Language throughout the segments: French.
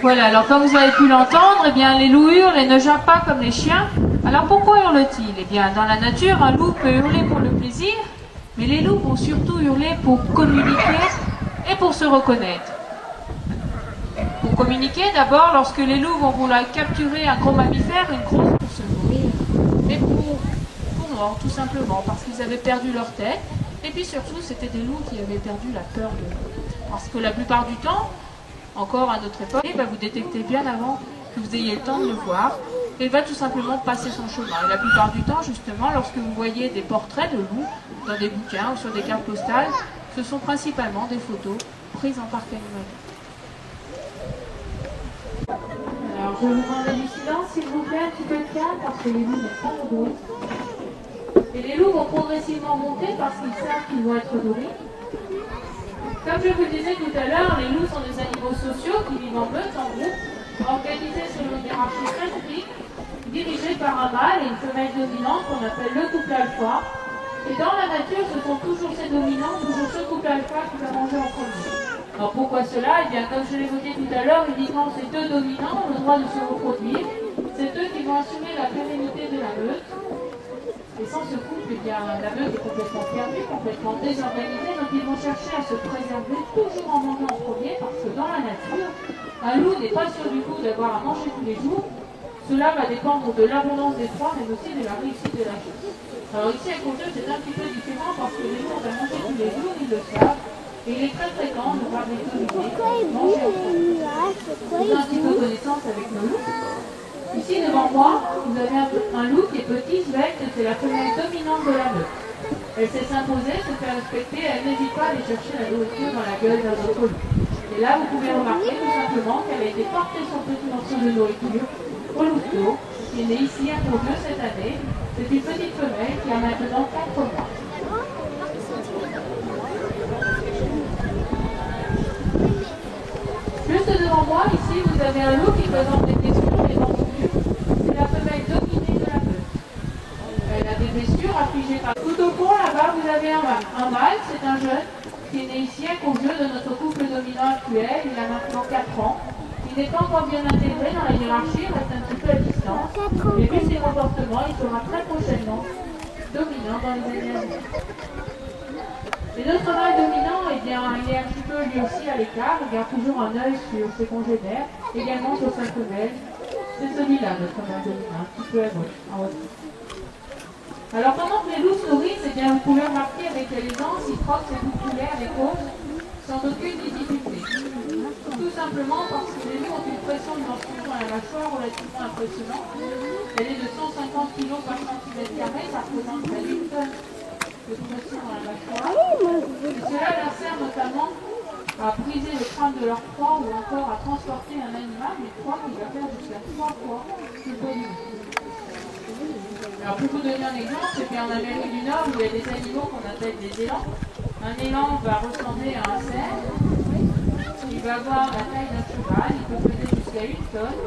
Voilà, alors comme vous avez pu l'entendre, eh bien, les loups hurlent et ne jappent pas comme les chiens. Alors pourquoi hurlent-ils? Eh bien, dans la nature, un loup peut hurler pour le plaisir, mais les loups vont surtout hurler pour communiquer et pour se reconnaître. Pour communiquer, d'abord, lorsque les loups vont vouloir capturer un gros mammifère, une grosse pour se nourrir, mais pour mort, tout simplement, parce qu'ils avaient perdu leur tête. Et puis surtout, c'était des loups qui avaient perdu la peur de l'eau. Parce que la plupart du temps, encore à notre époque, vous détectez bien avant que vous ayez le temps de le voir, et il va tout simplement passer son chemin. Et la plupart du temps, justement, lorsque vous voyez des portraits de loups dans des bouquins ou sur des cartes postales, ce sont principalement des photos prises en parc animalier. Alors, je vous demande du silence, s'il vous plaît, un petit peu de calme, parce que les loups n'ont pas de bruit. Et les loups vont progressivement monter parce qu'ils savent qu'ils vont être nourris. Comme je vous le disais tout à l'heure, les loups sont des animaux sociaux qui vivent en meute, en groupe, organisés selon une hiérarchie très stricte, dirigés par un mâle et une femelle dominante qu'on appelle le couple alpha. Et dans la nature, ce sont toujours ces dominants, toujours ce couple alpha qui va manger en premier. Alors pourquoi cela? Eh bien, comme je l'évoquais tout à l'heure, uniquement ces deux dominants ont le droit de se reproduire. C'est eux qui vont assumer la pérennité de la meute. Et sans ce couple, eh bien, la meute est complètement perdue, complètement désorganisée, donc ils vont chercher à se préserver toujours en mangeant en premier, parce que dans la nature, un loup n'est pas sûr du tout d'avoir à manger tous les jours. Cela va dépendre de l'abondance des proies, mais aussi de la réussite de la chasse. Alors ici, à Côte, c'est un petit peu différent, parce que les loups, on va manger tous les jours, ils le savent, et il est très fréquent de voir des dominer, manger en premier. Vous avez un petit peu connaissance avec le loup. Ici, devant moi, vous avez un loup qui est petit, svelte, c'est la femelle dominante de la meute. Elle sait s'imposer, se faire respecter, elle n'hésite pas à aller chercher la nourriture dans la gueule d'un autre loup. Et là, vous pouvez remarquer tout simplement qu'elle a été portée son petit morceau de nourriture au louveteau, qui est né ici à Courdieu cette année. C'est une petite femelle qui a maintenant 4 mois. Juste devant moi, ici, vous avez un loup qui présente des blessures, des morsures. C'est la femelle dominée de la meute. Elle a des blessures affligées par... Tout au fond, là-bas, vous avez un mâle. Un mâle, c'est un jeune qui est né ici à Courdieu de notre couple dominant actuel. Il a maintenant 4 ans. Il n'est pas encore bien intégré dans la hiérarchie, il reste un petit peu à distance. Et vu ses comportements, il sera très prochainement dominant dans les années à venir. Et notre mâle dominant, eh bien, il est un petit peu lui aussi à l'écart, il garde toujours un œil sur ses congénères, également sur sa femelle. C'est celui-là, notre mâle dominant, un petit peu à gauche, en haut. Alors pendant que les loups se nourrissent, eh bien, vous pouvez remarquer avec l'aisance, ils frottent ses boucles les côtes sans aucune difficulté. Tout simplement parce que les loups ont une pression de morsure dans la mâchoire relativement impressionnante. Elle est de 150 kg par centimètre carré, ça représente près d'une tonne de pression dans la mâchoire. Et cela leur sert notamment à briser le crâne de leur proie ou encore à transporter un animal, mais proie qui va faire jusqu'à 3 fois le poids du loup. Alors pour vous donner un exemple, c'est qu'en Amérique du Nord, il y a des animaux qu'on appelle des élans. Un élan va ressembler à un cerf, il va avoir la taille d'un cheval, il peut peser jusqu'à 1 tonne.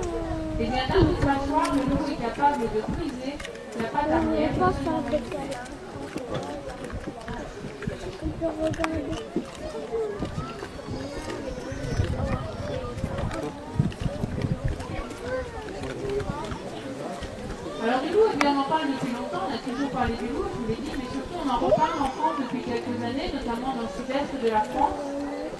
Et bien d'un coup de mâchoire, le loup est capable de briser la patte arrière. Alors du loup, eh bien, on en parle depuis longtemps, on a toujours parlé du loup, je vous l'ai dit, mais surtout on en reparle en France depuis quelques années, notamment dans le sud-est de la France.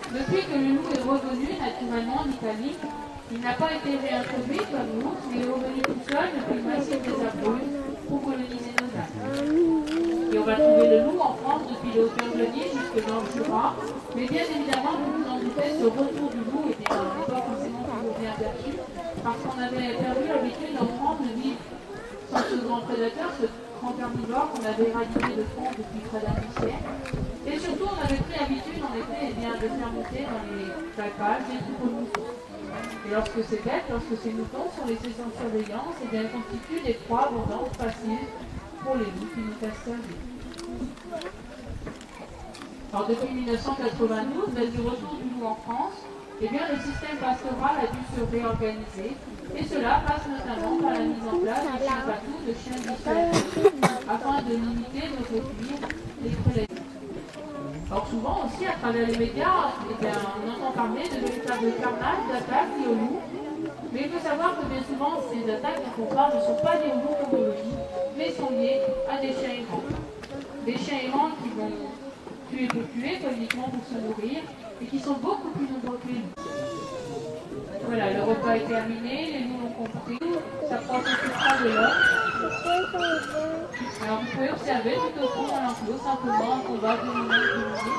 Depuis que le loup est revenu naturellement en Italie, il n'a pas été réintroduit comme nous, il est revenu tout seul depuis le massif des Abruzzes pour coloniser nos Alpes. Et on va trouver le loup en France depuis les hauteurs de l'Union jusque dans le Jura, mais bien évidemment, vous vous en doutez, ce retour du loup était pas forcément toujours bien perçu, parce qu'on avait perdu l'habitude en France de vivre sans ce grand prédateur, ce grand carnivore qu'on avait éradiqué de France depuis près d'un siècle. Et surtout, on avait pris l'habitude, en effet, de faire monter dans les alpages des troupeaux de moutons. Et lorsque ces bêtes, lorsque ces moutons sont laissés sans surveillance, eh bien, elles constituent des proies abondantes, faciles pour les loups qui nous cassent la vie. Alors, depuis 1992, dès le retour du loup en France, eh bien, le système pastoral a dû se réorganiser. Et cela passe notamment par la mise en place de chiens patous, de chiens dissuasifs, afin de limiter, de réduire les prélèvements. Alors souvent aussi, à travers les médias, eh bien, on entend parler de véritables carnages, d'attaques liées au loup, Mais il faut savoir que bien souvent, ces attaques dont on parle ne sont pas liées aux pathologies, mais sont liées à des chiens errants. Des chiens errants qui vont tuer pour tuer, pas uniquement pour se nourrir, et qui sont beaucoup plus nombreux que les loups. Voilà, le repas est terminé, les loups l'ont compris, ça prend tout pas de l'homme. Alors vous pouvez observer tout au fond dans l'enclos, simplement un combat dominant-dominé.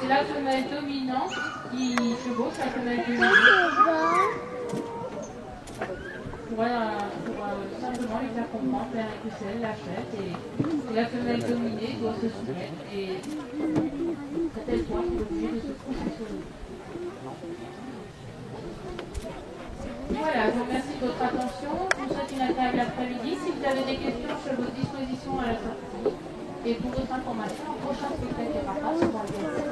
C'est la femelle dominante qui chevauche la femelle dominante. Pour simplement lui faire comprendre que c'est elle la chef et la femelle dominée doit se soumettre et à tel point qu'il est obligé de se coucher sur le dos. Voilà, je vous remercie de votre attention. Je vous souhaite une agréable après-midi. Si vous avez des questions, je suis à votre disposition à la sortie. Et pour d'autres informations, un prochain spectacle de rapace sur le